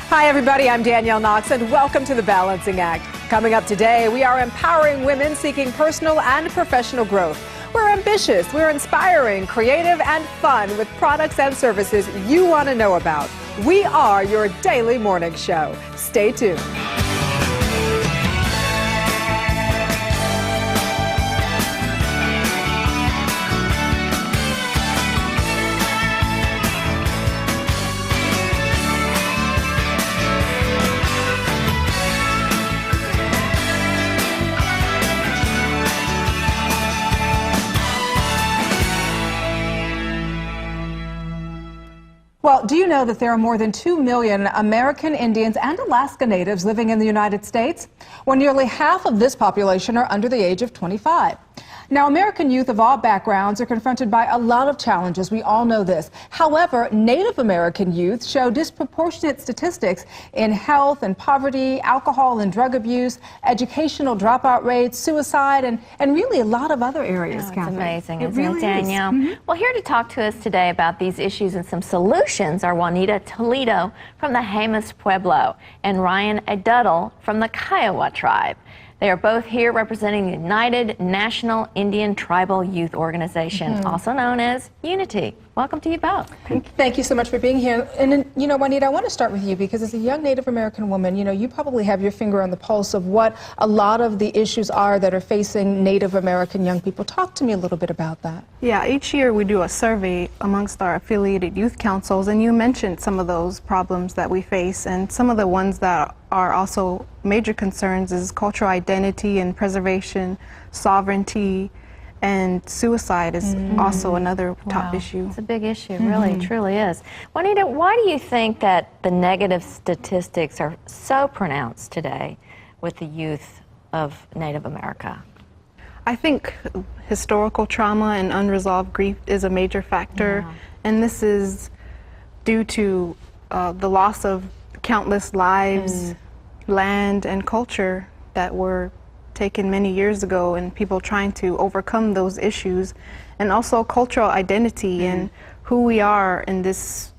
Hi, everybody. I'm Danielle Knox, and welcome to The Balancing Act. Coming up today, we are empowering women seeking personal and professional growth. We're ambitious, we're inspiring, creative, and fun with products and services you want to know about. We are your daily morning show. Stay tuned. Well, do you know that there are more than 2 million American Indians and Alaska Natives living in the United States? Well, nearly half of this population are under the age of 25. Now, American youth of all backgrounds are confronted by a lot of challenges. We all know this. However, Native American youth show disproportionate statistics in health and poverty, alcohol and drug abuse, educational dropout rates, suicide, and really a lot of other areas. Oh, it's Catherine. amazing, It isn't really it, Danielle? Well, here to talk to us today about these issues and some solutions are Juanita Toledo from the Jemez, Pueblo, and Ryan Eduttle from the Kiowa Tribe. They are both here representing the United National Indian Tribal Youth Organization, also known as Unity. Welcome to you both. Thank you so much for being here. And, you know, Juanita, I want to start with you because as a young Native American woman, you know, you probably have your finger on the pulse of what a lot of the issues are that are facing Native American young people. Talk to me a little bit about that. Yeah, each year we do a survey amongst our affiliated youth councils, and you mentioned some of those problems that we face, and some of the ones that are also major concerns is cultural identity and preservation, sovereignty, and suicide is also another top issue. It's a big issue, really, truly is. Juanita, why do you think that the negative statistics are so pronounced today with the youth of Native America? I think historical trauma and unresolved grief is a major factor, and this is due to the loss of countless lives, land, and culture that were taken many years ago, and people trying to overcome those issues, and also cultural identity and who we are in this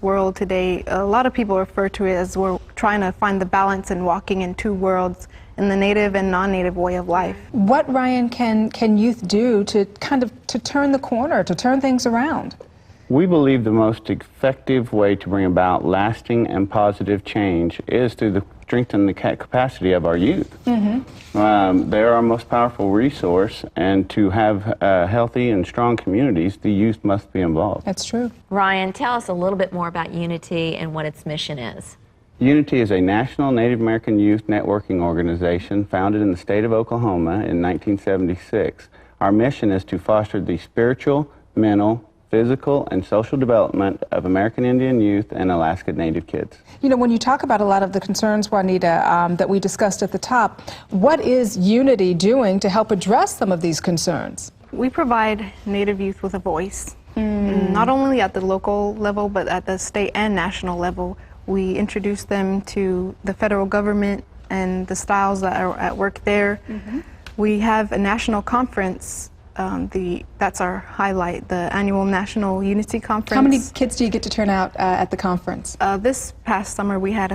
world today. A lot of people refer to it as we're trying to find the balance and walking in two worlds, in the native and non-native way of life. What, Ryan, can youth do to to turn the corner, to turn things around? We believe the most effective way to bring about lasting and positive change is to strengthen the capacity of our youth. They're our most powerful resource, and to have healthy and strong communities, the youth must be involved. That's true. Ryan, tell us a little bit more about Unity and what its mission is. Unity is a national Native American youth networking organization founded in the state of Oklahoma in 1976. Our mission is to foster the spiritual, mental, physical, and social development of American Indian youth and Alaska Native kids. You know, when you talk about a lot of the concerns, Juanita, that we discussed at the top, what is Unity doing to help address some of these concerns? We provide Native youth with a voice, not only at the local level, but at the state and national level. We introduce them to the federal government and the styles that are at work there. We have a national conference. That's our highlight, the annual National Unity Conference. How many kids do you get to turn out at the conference? This past summer we had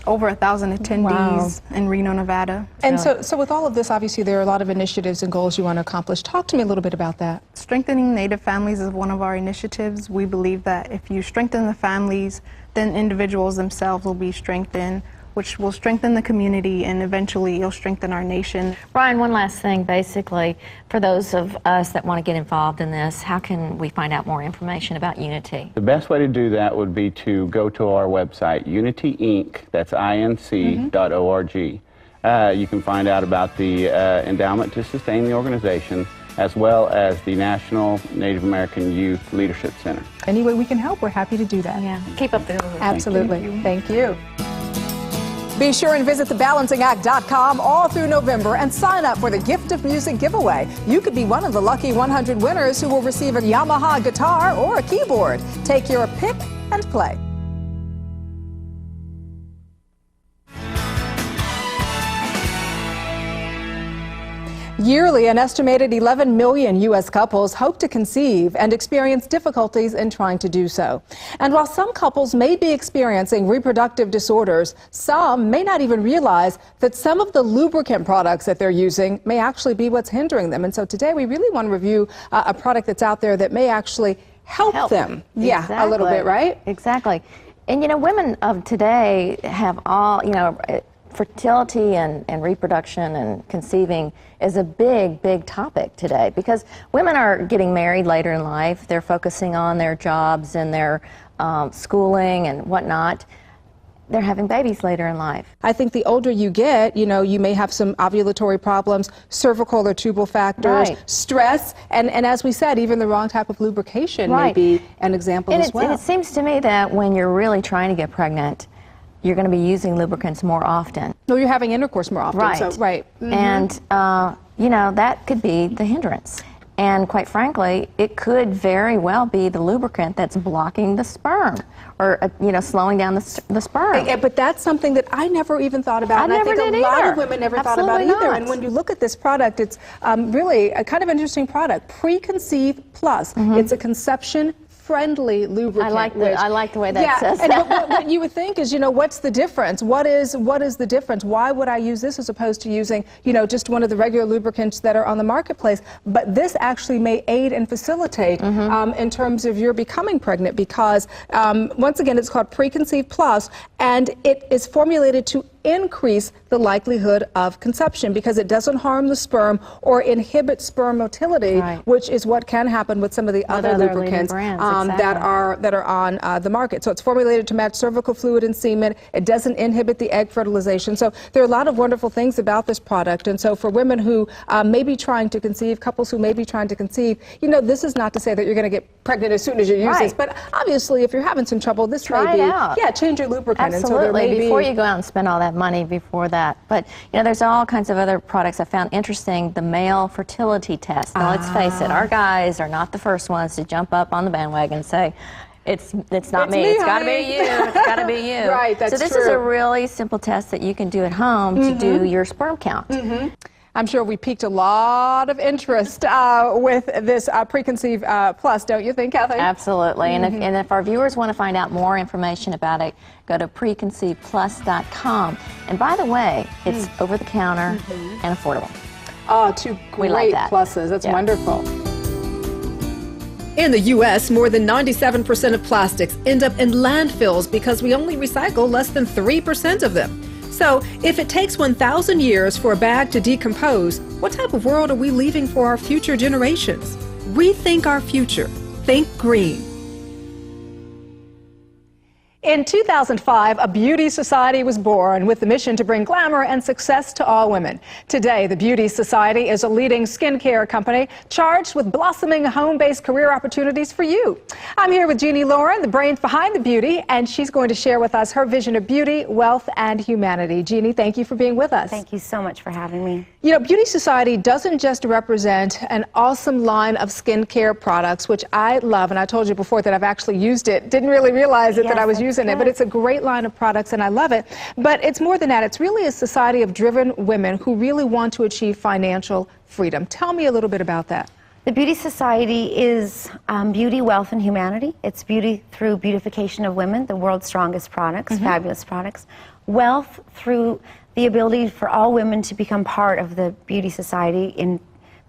over 1,000 attendees in Reno, Nevada. And so with all of this, obviously there are a lot of initiatives and goals you want to accomplish. Talk to me a little bit about that. Strengthening Native families is one of our initiatives. We believe that if you strengthen the families, then individuals themselves will be strengthened, which will strengthen the community, and eventually it'll strengthen our nation. Ryan, one last thing, basically, for those of us that want to get involved in this, how can we find out more information about Unity? The best way to do that would be to go to our website, UnityInc, that's INC.org. You can find out about the endowment to sustain the organization, as well as the National Native American Youth Leadership Center. Any way we can help, we're happy to do that. Yeah, keep up the good work. Absolutely. Thank you. Be sure and visit thebalancingact.com all through November and sign up for the Gift of Music giveaway. You could be one of the lucky 100 winners who will receive a Yamaha guitar or a keyboard. Take your pick and play. Yearly, an estimated 11 million U.S. couples hope to conceive and experience difficulties in trying to do so. And while some couples may be experiencing reproductive disorders, some may not even realize that some of the lubricant products that they're using may actually be what's hindering them. And so today we really want to review a product that's out there that may actually help them. Yeah, exactly. A little bit, right? Exactly. And, you know, women of today have all, you know, fertility and reproduction and conceiving is a big, big topic today because women are getting married later in life. They're focusing on their jobs and their schooling and whatnot. They're having babies later in life. I think the older you get, you know, you may have some ovulatory problems, cervical or tubal factors, stress, and as we said, even the wrong type of lubrication may be an example as well. And it seems to me that when you're really trying to get pregnant, you're going to be using lubricants more often. No, you're having intercourse more often. Right. So, right. Mm-hmm. And, you know, that could be the hindrance. And quite frankly, it could very well be the lubricant that's blocking the sperm or, you know, slowing down the sperm. But that's something that I never even thought about. I think a lot of women never thought about either. And when you look at this product, it's really a kind of interesting product. Preconceive Plus. It's a conception-friendly lubricant. I like the way that says and that. what you would think is, you know, what's the difference? What is the difference? Why would I use this as opposed to using, you know, just one of the regular lubricants that are on the marketplace? But this actually may aid and facilitate in terms of your becoming pregnant because, once again, it's called Preconceive Plus, and it is formulated to increase the likelihood of conception because it doesn't harm the sperm or inhibit sperm motility, which is what can happen with some of the other lubricants that are on the market. So it's formulated to match cervical fluid and semen. It doesn't inhibit the egg fertilization. So there are a lot of wonderful things about this product. And so for women who may be trying to conceive, couples who may be trying to conceive, you know, this is not to say that you're going to get pregnant as soon as you use this, but obviously if you're having some trouble, this may be, change your lubricant. Absolutely. And so there may before you go out and spend all that money before that. But, you know, there's all kinds of other products I found interesting. The male fertility test. Now, let's face it, our guys are not the first ones to jump up on the bandwagon and say, it's not me, it's got to be you, it's got to be you. Right, that's true. So this is a really simple test that you can do at home to do your sperm count. I'm sure we piqued a lot of interest with this Preconceive Plus, don't you think, Kathy? Absolutely. And if our viewers want to find out more information about it, go to preconceiveplus.com. And by the way, it's over the counter and affordable. Oh, two great pluses. That's wonderful. In the U.S., more than 97% of plastics end up in landfills because we only recycle less than 3% of them. So, if it takes 1,000 years for a bag to decompose, what type of world are we leaving for our future generations? Rethink our future. Think green. In 2005, a beauty society was born with the mission to bring glamour and success to all women. Today, the Beauty Society is a leading skincare company charged with blossoming home-based career opportunities for you. I'm here with Jeannie Lauren, the brains behind the beauty, and she's going to share with us her vision of beauty, wealth, and humanity. Jeannie, thank you for being with us. Thank you so much for having me. You know, Beauty Society doesn't just represent an awesome line of skincare products, which I love, and I told you before that I've actually used it. Didn't really realize it that I was using it, but it's a great line of products and I love it. But it's more than that. It's really a society of driven women who really want to achieve financial freedom. Tell me a little bit about that. The Beauty Society is beauty, wealth, and humanity. It's beauty through beautification of women, the world's strongest products, fabulous products. Wealth through the ability for all women to become part of the Beauty Society in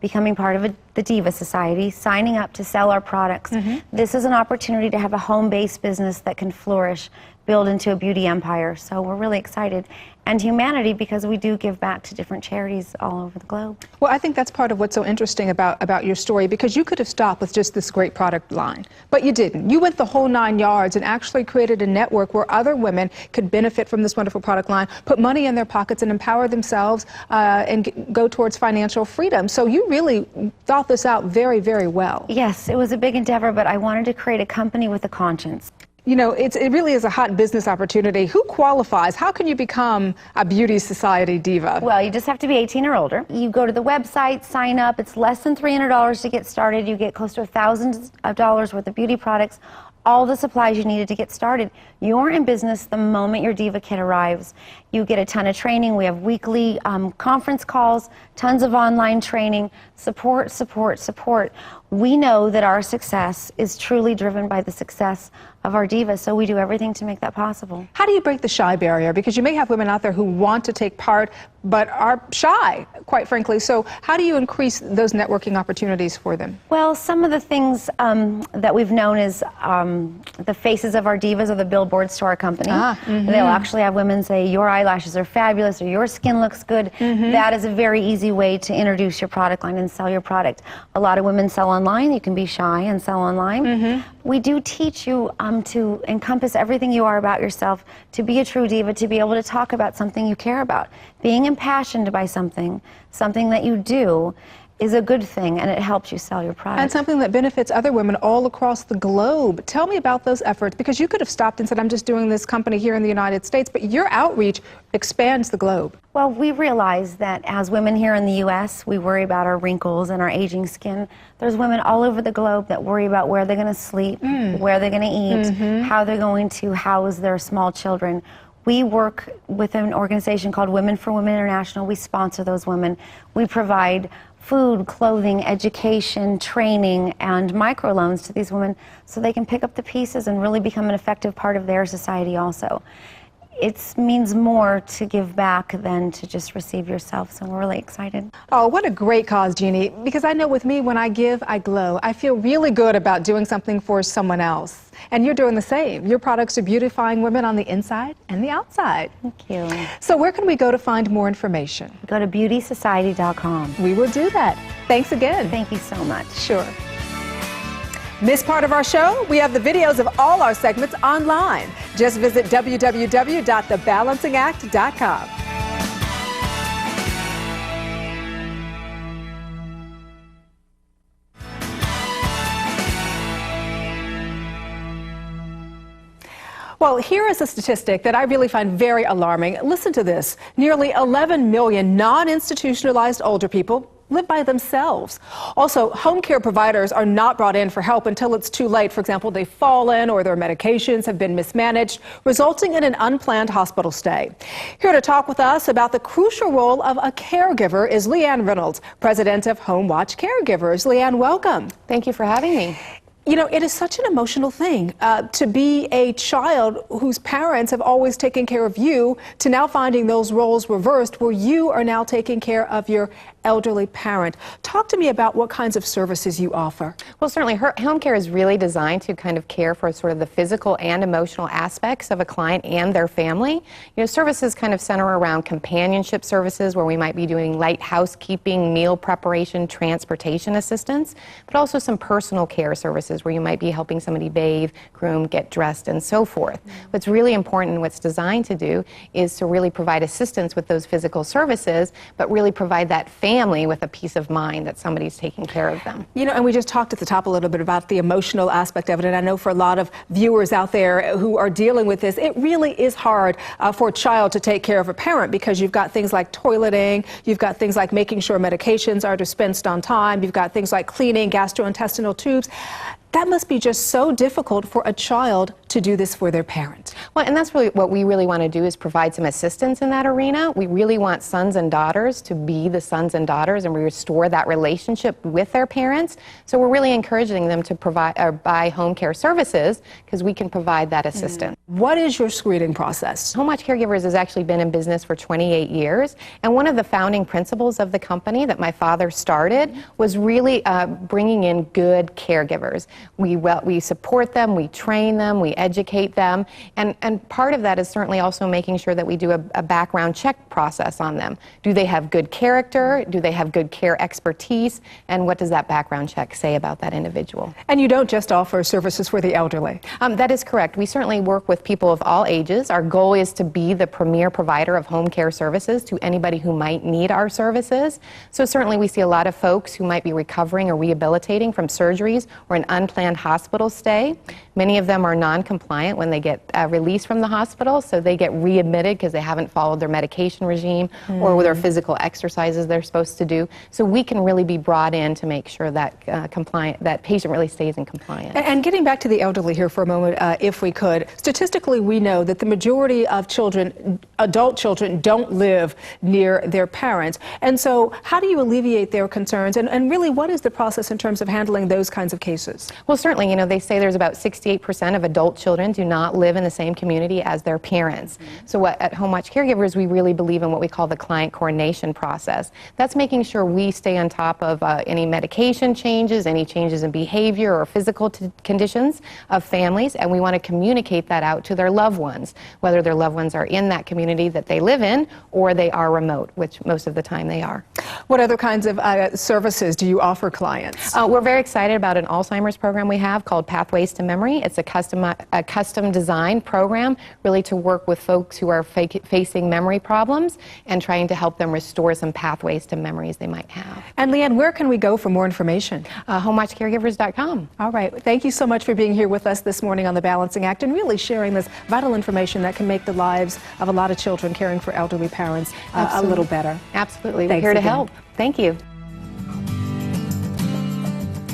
becoming part of the Diva Society, signing up to sell our products. This is an opportunity to have a home-based business that can flourish, build into a beauty empire. So we're really excited. And humanity, because we do give back to different charities all over the globe. Well, I think that's part of what's so interesting about your story, because you could have stopped with just this great product line, but you didn't. You went the whole 9 yards and actually created a network where other women could benefit from this wonderful product line, put money in their pockets and empower themselves and go towards financial freedom. So you really thought this out very, very well. Yes, it was a big endeavor, but I wanted to create a company with a conscience. You know, it really is a hot business opportunity. Who qualifies? How can you become a Beauty Society diva? Well, you just have to be 18 or older. You go to the website, sign up. It's less than $300 to get started. You get close to $1,000 worth of beauty products, all the supplies you needed to get started. You're in business the moment your Diva Kit arrives. You get a ton of training. We have weekly conference calls, tons of online training, support, support, support. We know that our success is truly driven by the success of our divas, so we do everything to make that possible. How do you break the shy barrier? Because you may have women out there who want to take part but are shy, quite frankly. So how do you increase those networking opportunities for them? Well, some of the things that we've known is the faces of our divas are the billboards to our company. They'll actually have women say, your eyelashes are fabulous, or your skin looks good. That is a very easy way to introduce your product line and sell your product. A lot of women sell online. You can be shy and sell online. We do teach you to encompass everything you are about yourself, to be a true diva, to be able to talk about something you care about. Being impassioned by something that you do, is a good thing, and it helps you sell your product. And something that benefits other women all across the globe. Tell me about those efforts, because you could have stopped and said, I'm just doing this company here in the United States, but your outreach expands the globe. Well, we realize that as women here in the U.S., we worry about our wrinkles and our aging skin. There's women all over the globe that worry about where they're going to sleep, where they're going to eat, how they're going to house their small children. We work with an organization called Women for Women International. We sponsor those women. We provide food, clothing, education, training, and microloans to these women so they can pick up the pieces and really become an effective part of their society also. It means more to give back than to just receive yourself, so we're really excited. Oh, what a great cause, Jeannie, because I know with me, when I give, I glow. I feel really good about doing something for someone else. And you're doing the same. Your products are beautifying women on the inside and the outside. Thank you. So where can we go to find more information? Go to beautysociety.com. We will do that. Thanks again. Thank you so much. Sure. Miss part of our show? We have the videos of all our segments online. Just visit www.thebalancingact.com. Well, here is a statistic that I really find very alarming. Listen to this. Nearly 11 million non-institutionalized older people live by themselves. Also, home care providers are not brought in for help until it's too late. For example, they've fallen or their medications have been mismanaged, resulting in an unplanned hospital stay. Here to talk with us about the crucial role of a caregiver is Leanne Reynolds, president of HomeWatch Caregivers. Leanne, welcome. Thank you for having me. You know, it is such an emotional thing to be a child whose parents have always taken care of you, to now finding those roles reversed where you are now taking care of your elderly parent. Talk to me about what kinds of services you offer. Well, certainly home care is really designed to kind of care for sort of the physical and emotional aspects of a client and their family. You know, services kind of center around companionship services where we might be doing light housekeeping, meal preparation, transportation assistance, but also some personal care services where you might be helping somebody bathe, groom, get dressed, and so forth. What's really important and what's designed to do is to really provide assistance with those physical services, but really provide that family with a peace of mind that somebody's taking care of them. You know, and we just talked at the top a little bit about the emotional aspect of it, and I know for a lot of viewers out there who are dealing with this, it really is hard for a child to take care of a parent, because you've got things like toileting, you've got things like making sure medications are dispensed on time, you've got things like cleaning gastrointestinal tubes. That must be just so difficult for a child to do this for their parent. Well, and that's really what we really want to do, is provide some assistance in that arena. We really want sons and daughters to be the sons and daughters, and we restore that relationship with their parents. So we're really encouraging them to provide or buy home care services, because we can provide that assistance. What is your screening process? HomeWatch Caregivers has actually been in business for 28 years, and one of the founding principles of the company that my father started was really bringing in good caregivers. We support them, we train them, we educate them, and part of that is certainly also making sure that we do a background check process on them. Do they have good character? Do they have good care expertise? And what does that background check say about that individual? And you don't just offer services for the elderly. That is correct. We certainly work with with people of all ages. Our goal is to be the premier provider of home care services to anybody who might need our services. So certainly we see a lot of folks who might be recovering or rehabilitating from surgeries or an unplanned hospital stay. Many of them are non-compliant when they get released from the hospital, so they get readmitted because they haven't followed their medication regime or with their physical exercises they're supposed to do. So we can really be brought in to make sure that that patient really stays in compliance. And getting back to the elderly here for a moment, if we could, statistically we know that the majority of children, adult children, don't live near their parents. And so how do you alleviate their concerns? And really, what is the process in terms of handling those kinds of cases? Well, certainly, you know, they say there's about 68% of adult children do not live in the same community as their parents. So at HomeWatch Caregivers, we really believe in what we call the client coordination process. That's making sure we stay on top of any medication changes, any changes in behavior or physical conditions of families, and we want to communicate that out to their loved ones, whether their loved ones are in that community that they live in or they are remote, which most of the time they are. What other kinds of services do you offer clients? We're very excited about an Alzheimer's program we have called Pathways to Memory. It's a custom designed program really to work with folks who are facing memory problems and trying to help them restore some pathways to memories they might have. And Leanne, where can we go for more information? HomeWatchCaregivers.com. All right. Thank you so much for being here with us this morning on The Balancing Act and really sharing this vital information that can make the lives of a lot of children caring for elderly parents a little better. Absolutely. Thanks We're here to again. help. Thank you.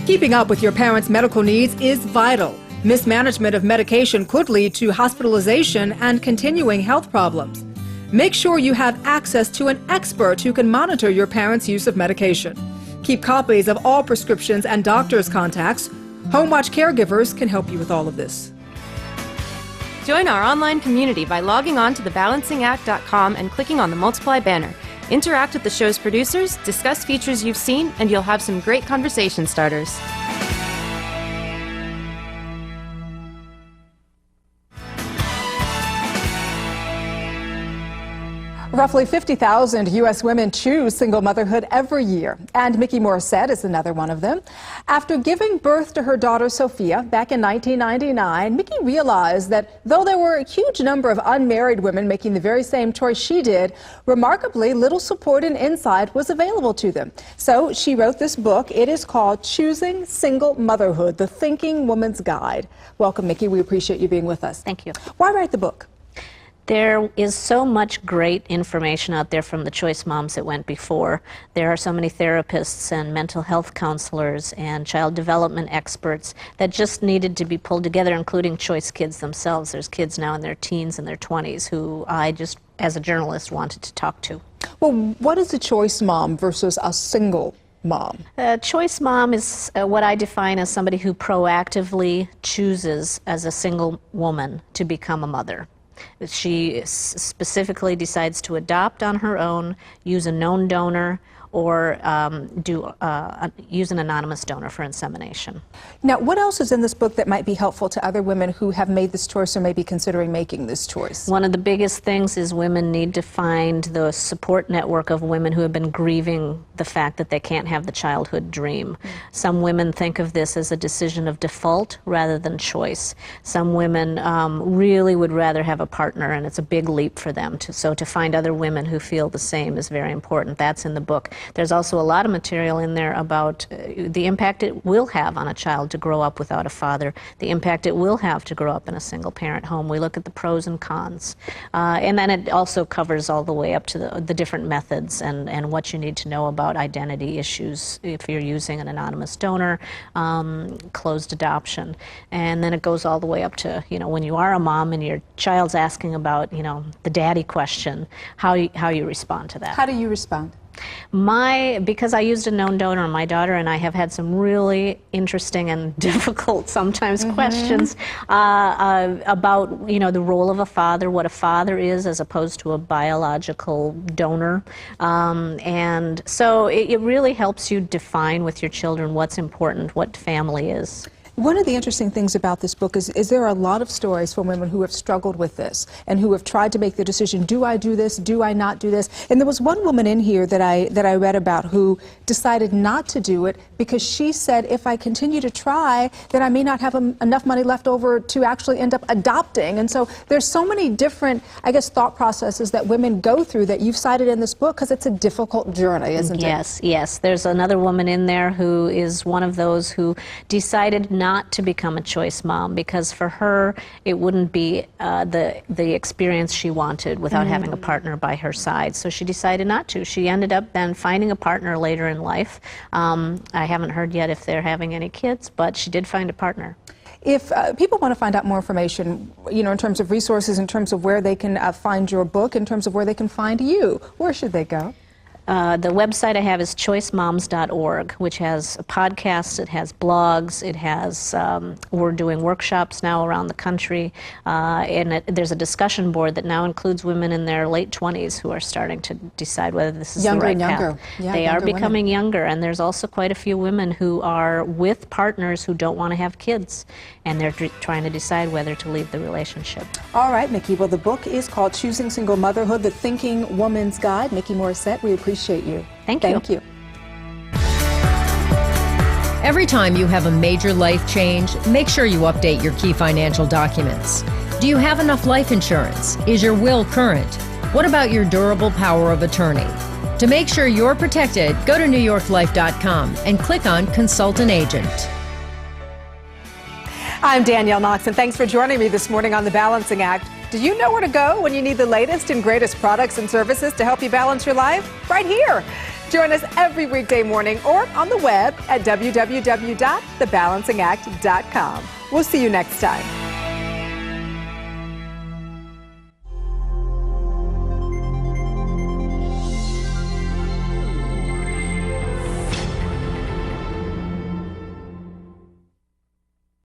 Keeping up with your parents' medical needs is vital. Mismanagement of medication could lead to hospitalization and continuing health problems. Make sure you have access to an expert who can monitor your parents' use of medication. Keep copies of all prescriptions and doctor's contacts. HomeWatch Caregivers can help you with all of this. Join our online community by logging on to thebalancingact.com and clicking on the Multiply banner. Interact with the show's producers, discuss features you've seen, and you'll have some great conversation starters. Roughly 50,000 U.S. women choose single motherhood every year, and Mickey Morissette is another one of them. After giving birth to her daughter Sophia back in 1999, Mickey realized that though there were a huge number of unmarried women making the very same choice she did, remarkably little support and insight was available to them. So she wrote this book. It is called Choosing Single Motherhood, The Thinking Woman's Guide. Welcome, Mickey. We appreciate you being with us. Thank you. Why write the book? There is so much great information out there from the choice moms that went before. There are so many therapists and mental health counselors and child development experts that just needed to be pulled together, including choice kids themselves. There's kids now in their teens and their 20s who I just, as a journalist, wanted to talk to. Well, what is a choice mom versus a single mom? A choice mom is what I define as somebody who proactively chooses as a single woman to become a mother. She specifically decides to adopt on her own, use a known donor, or use an anonymous donor for insemination. Now, what else is in this book that might be helpful to other women who have made this choice or may be considering making this choice? One of the biggest things is women need to find the support network of women who have been grieving the fact that they can't have the childhood dream. Some women think of this as a decision of default rather than choice. Some women really would rather have a partner, and it's a big leap for them. So to find other women who feel the same is very important. That's in the book. There's also a lot of material in there about the impact it will have on a child to grow up without a father, the impact it will have to grow up in a single-parent home. We look at the pros and cons. And then it also covers all the way up to the different methods and what you need to know about identity issues if you're using an anonymous donor, closed adoption. And then it goes all the way up to, you know, when you are a mom and your child's asking about, you know, the daddy question, how you respond to that. How do you respond? Because I used a known donor on my daughter, and I have had some really interesting and difficult sometimes questions about, you know, the role of a father, what a father is as opposed to a biological donor. And so it really helps you define with your children what's important, what family is. One of the interesting things about this book is there are a lot of stories from women who have struggled with this and who have tried to make the decision, do I do this, do I not do this? And there was one woman in here that I read about who decided not to do it because she said, if I continue to try, then I may not have enough money left over to actually end up adopting. And so there's so many different, I guess, thought processes that women go through that you've cited in this book because it's a difficult journey, isn't it? Yes, yes. There's another woman in there who is one of those who decided not to become a choice mom because for her it wouldn't be the experience she wanted without having a partner by her side. So she decided not to. She ended up then finding a partner later in life. I haven't heard yet if they're having any kids, but she did find a partner. If people want to find out more information, you know, in terms of resources, in terms of where they can find your book, in terms of where they can find you, where should they go? The website I have is choicemoms.org, which has podcasts, it has blogs, it has, we're doing workshops now around the country, and there's a discussion board that now includes women in their late 20s who are starting to decide whether this is the right path. Yeah, they are becoming women. Younger, and there's also quite a few women who are with partners who don't want to have kids, and they're trying to decide whether to leave the relationship. All right, Mickey. Well, the book is called Choosing Single Motherhood, The Thinking Woman's Guide. Mickey Morissette, we appreciate you. Thank you. Thank you. Every time you have a major life change, make sure you update your key financial documents. Do you have enough life insurance? Is your will current? What about your durable power of attorney? To make sure you're protected, go to newyorklife.com and click on Consult an Agent. I'm Danielle Knox, and thanks for joining me this morning on The Balancing Act. Do you know where to go when you need the latest and greatest products and services to help you balance your life? Right here. Join us every weekday morning or on the web at www.thebalancingAct.com. We'll see you next time.